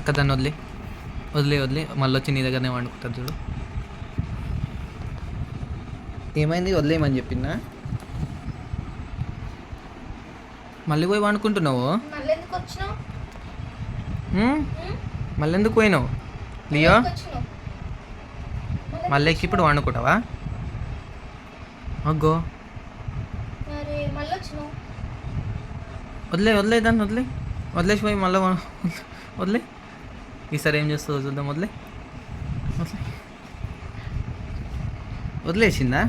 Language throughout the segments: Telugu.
అక్క దాన్ని వదిలే వదిలే వదిలే మళ్ళీ వచ్చి నీ దగ్గరనే వండుకుంటుంది చూడు. ఏమైంది వదిలేయమని చెప్పిందా? మళ్ళీ పోయి వండుకుంటున్నావు? మళ్ళీ ఎందుకు పోయినావు లియో? మళ్ళీ ఎక్కి ఇప్పుడు వండుకుంటావా? అగ్గో వదిలే వదిలే దాన్ని వదిలే వదిలేసి పోయి మళ్ళీ వదిలే. ఈసారి ఏం చేస్తుందో చూద్దాం. వదిలే వదిలే వదిలేసిందా?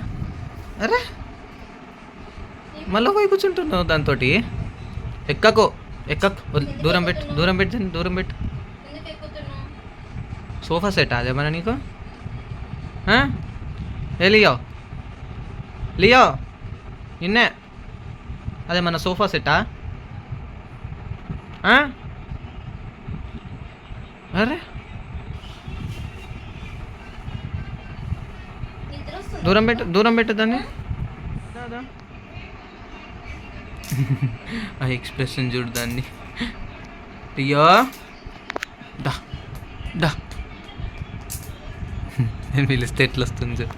అరే మళ్ళీ పోయి కూర్చుంటున్నావు దాంతో. ఎక్కకో ఎక్కకు దూరం పెట్టు దూరం పెట్టు దూరం పెట్టు. సోఫా సెట్ అదేమన్నా నీకు? ఏ లియో లియో నిన్నే అదేమన్నా సోఫా సెట్టా? అరే దూరం పెట్టు దాన్ని. ఆ ఎక్స్ప్రెషన్ చూడు దాన్ని. లియో డా డా నేను పిలిస్తే ఎట్లా వస్తుంది చూడు.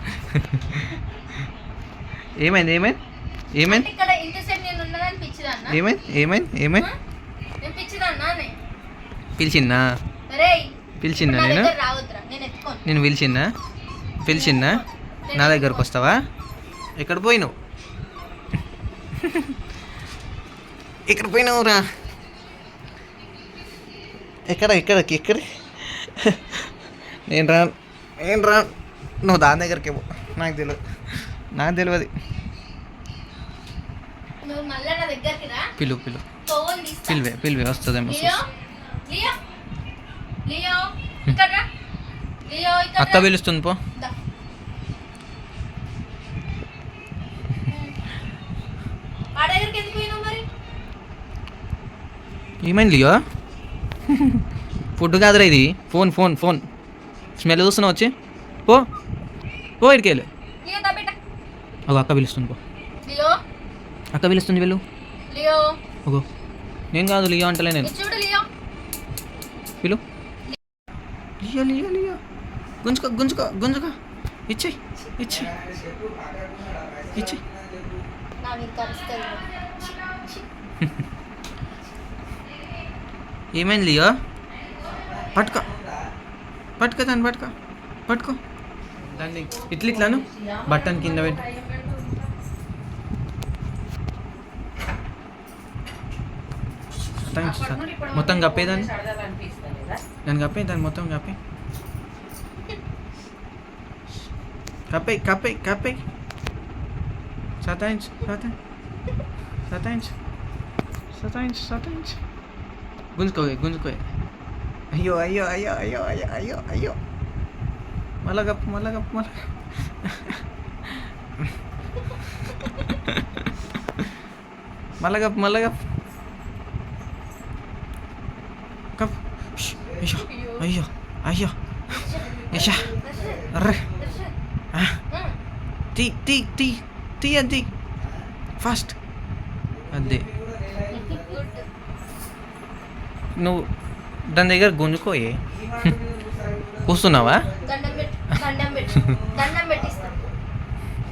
ఏమైంది ఏమైంది ఏమైంది ఏమైంది ఏమైంది ఏమైంది? పిలిచిందా పిలిచిందా నేను పిలిచిందా నా దగ్గరకు వస్తావా? ఎక్కడ పోయినావు ఎక్కడ పోయినావురా? ఎక్కడ నేను రా నువ్వు దాని దగ్గరికి పో. నాకు తెలియదు. పిలువే వస్తుందేమో. అక్క పిలుస్తుంది పో. ఏమైంది లియో? ఫుడ్ కాదురా ఇది, ఫోన్ స్మెల్ చూస్తున్నావు వచ్చి. పో ఇడికి వెళ్ళి. అక్క పిలుస్తుంది పో. అక్క పిలుస్తుంది వెళ్ళు. ఓగో నేను కాదు లియో అంటలే నేను. పిలు లియో గుంజుకో ఇచ్చేయి. ఏమైంది లియో? పట్టుకో దాన్ని పట్టుకో దాన్ని ఇట్లాను బట్టన్ కింద పెట్టు. మొత్తం కప్పేదాన్ని దాన్ని మొత్తం కప్పే సతాయించు గుంజుకో. అయ్యో మళ్ళా కప్పు కప్పు. అయ్యో అర్రే టీ అది ఫాస్ట్. అదే నువ్వు దాని దగ్గర గుంజుకోయే. కూస్తున్నావా?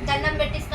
దండం పెట్టిస్తా